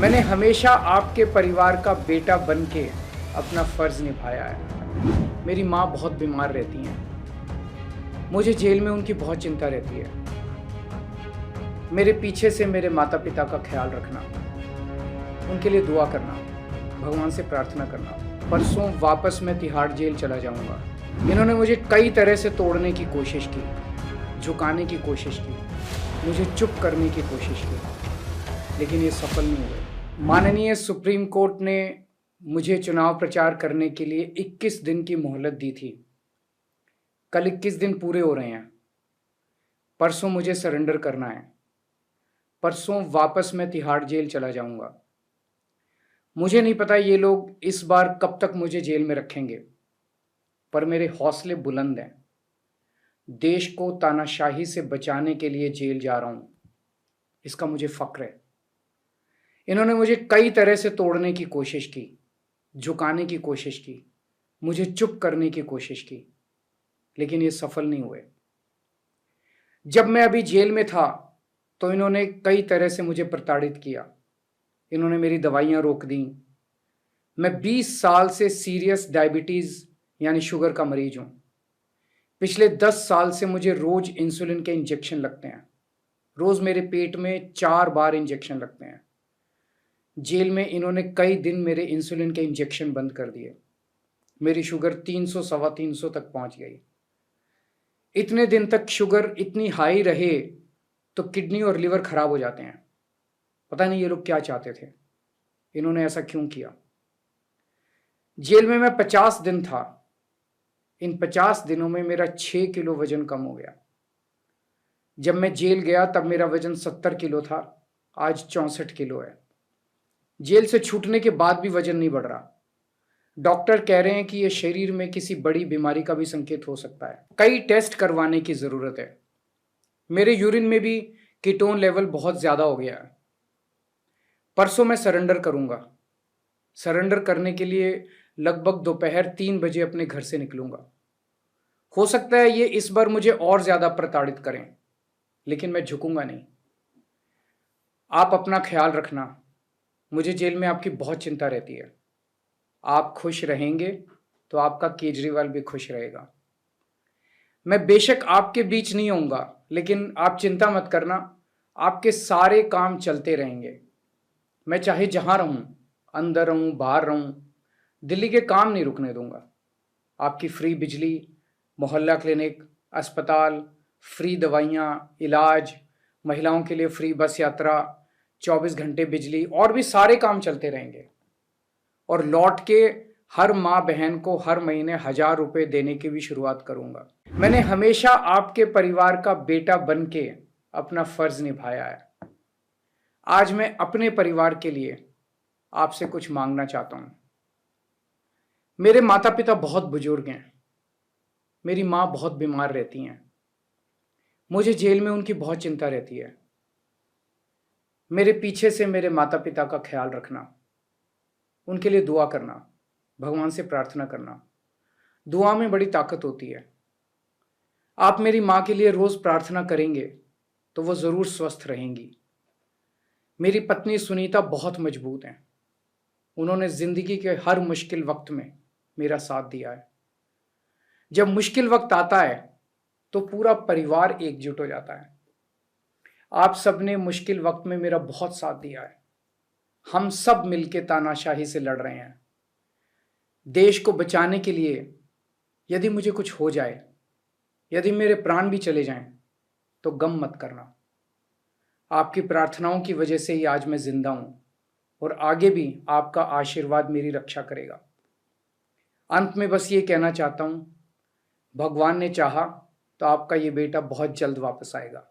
मैंने हमेशा आपके परिवार का बेटा बन के अपना फ़र्ज़ निभाया है। मेरी माँ बहुत बीमार रहती हैं। मुझे जेल में उनकी बहुत चिंता रहती है। मेरे पीछे से मेरे माता-पिता का ख़्याल रखना, उनके लिए दुआ करना, भगवान से प्रार्थना करना। परसों वापस मैं तिहाड़ जेल चला जाऊँगा। इन्होंने मुझे कई तरह से तोड़ने की कोशिश की, झुकाने की कोशिश की, मुझे चुप करने की कोशिश की, लेकिन ये सफल नहीं हुए। माननीय सुप्रीम कोर्ट ने मुझे चुनाव प्रचार करने के लिए 21 दिन की मोहलत दी थी। कल 21 दिन पूरे हो रहे हैं। परसों मुझे सरेंडर करना है। परसों वापस मैं तिहाड़ जेल चला जाऊंगा। मुझे नहीं पता ये लोग इस बार कब तक मुझे जेल में रखेंगे, पर मेरे हौसले बुलंद हैं। देश को तानाशाही से बचाने के लिए जेल जा रहा हूं, इसका मुझे फक्र है। इन्होंने मुझे कई तरह से तोड़ने की कोशिश की, झुकाने की कोशिश की, मुझे चुप करने की कोशिश की, लेकिन ये सफल नहीं हुए। जब मैं अभी जेल में था तो इन्होंने कई तरह से मुझे प्रताड़ित किया। इन्होंने मेरी दवाइयाँ रोक दी। मैं 20 साल से सीरियस डायबिटीज़ यानी शुगर का मरीज हूँ। पिछले 10 साल से मुझे रोज़ इंसुलिन के इंजेक्शन लगते हैं। रोज़ मेरे पेट में 4 बार इंजेक्शन लगते हैं। जेल में इन्होंने कई दिन मेरे इंसुलिन के इंजेक्शन बंद कर दिए। मेरी शुगर 300 सवा 300 तक पहुंच गई। इतने दिन तक शुगर इतनी हाई रहे तो किडनी और लिवर खराब हो जाते हैं। पता नहीं ये लोग क्या चाहते थे, इन्होंने ऐसा क्यों किया। जेल में मैं 50 दिन था। इन 50 दिनों में मेरा 6 किलो वजन कम हो गया। जब मैं जेल गया तब मेरा वजन 70 किलो था, आज 64 किलो है। जेल से छूटने के बाद भी वजन नहीं बढ़ रहा। डॉक्टर कह रहे हैं कि ये शरीर में किसी बड़ी बीमारी का भी संकेत हो सकता है। कई टेस्ट करवाने की ज़रूरत है। मेरे यूरिन में भी कीटोन लेवल बहुत ज़्यादा हो गया है। परसों मैं सरेंडर करूंगा। सरेंडर करने के लिए लगभग दोपहर 3 बजे अपने घर से निकलूंगा। हो सकता है ये इस बार मुझे और ज़्यादा प्रताड़ित करें, लेकिन मैं झुकूंगा नहीं। आप अपना ख्याल रखना। मुझे जेल में आपकी बहुत चिंता रहती है। आप खुश रहेंगे तो आपका केजरीवाल भी खुश रहेगा। मैं बेशक आपके बीच नहीं होऊंगा, लेकिन आप चिंता मत करना, आपके सारे काम चलते रहेंगे। मैं चाहे जहां रहूं, अंदर रहूं बाहर रहूं, दिल्ली के काम नहीं रुकने दूंगा। आपकी फ्री बिजली, मोहल्ला क्लिनिक, अस्पताल, फ्री दवाइयाँ, इलाज, महिलाओं के लिए फ्री बस यात्रा, 24 घंटे बिजली और भी सारे काम चलते रहेंगे। और लौट के हर माँ बहन को हर महीने 1000 रुपये देने की भी शुरुआत करूंगा। मैंने हमेशा आपके परिवार का बेटा बन के अपना फर्ज निभाया है। आज मैं अपने परिवार के लिए आपसे कुछ मांगना चाहता हूं। मेरे माता पिता बहुत बुजुर्ग हैं। मेरी माँ बहुत बीमार रहती हैं। मुझे जेल में उनकी बहुत चिंता रहती है। मेरे पीछे से मेरे माता पिता का ख्याल रखना, उनके लिए दुआ करना, भगवान से प्रार्थना करना। दुआ में बड़ी ताकत होती है। आप मेरी माँ के लिए रोज प्रार्थना करेंगे तो वो जरूर स्वस्थ रहेंगी। मेरी पत्नी सुनीता बहुत मजबूत हैं। उन्होंने जिंदगी के हर मुश्किल वक्त में मेरा साथ दिया है। जब मुश्किल वक्त आता है तो पूरा परिवार एकजुट हो जाता है। आप सबने मुश्किल वक्त में मेरा बहुत साथ दिया है। हम सब मिलके तानाशाही से लड़ रहे हैं। देश को बचाने के लिए यदि मुझे कुछ हो जाए, यदि मेरे प्राण भी चले जाएं, तो गम मत करना। आपकी प्रार्थनाओं की वजह से ही आज मैं जिंदा हूं और आगे भी आपका आशीर्वाद मेरी रक्षा करेगा। अंत में बस ये कहना चाहता हूं, भगवान ने चाहा तो आपका ये बेटा बहुत जल्द वापस आएगा।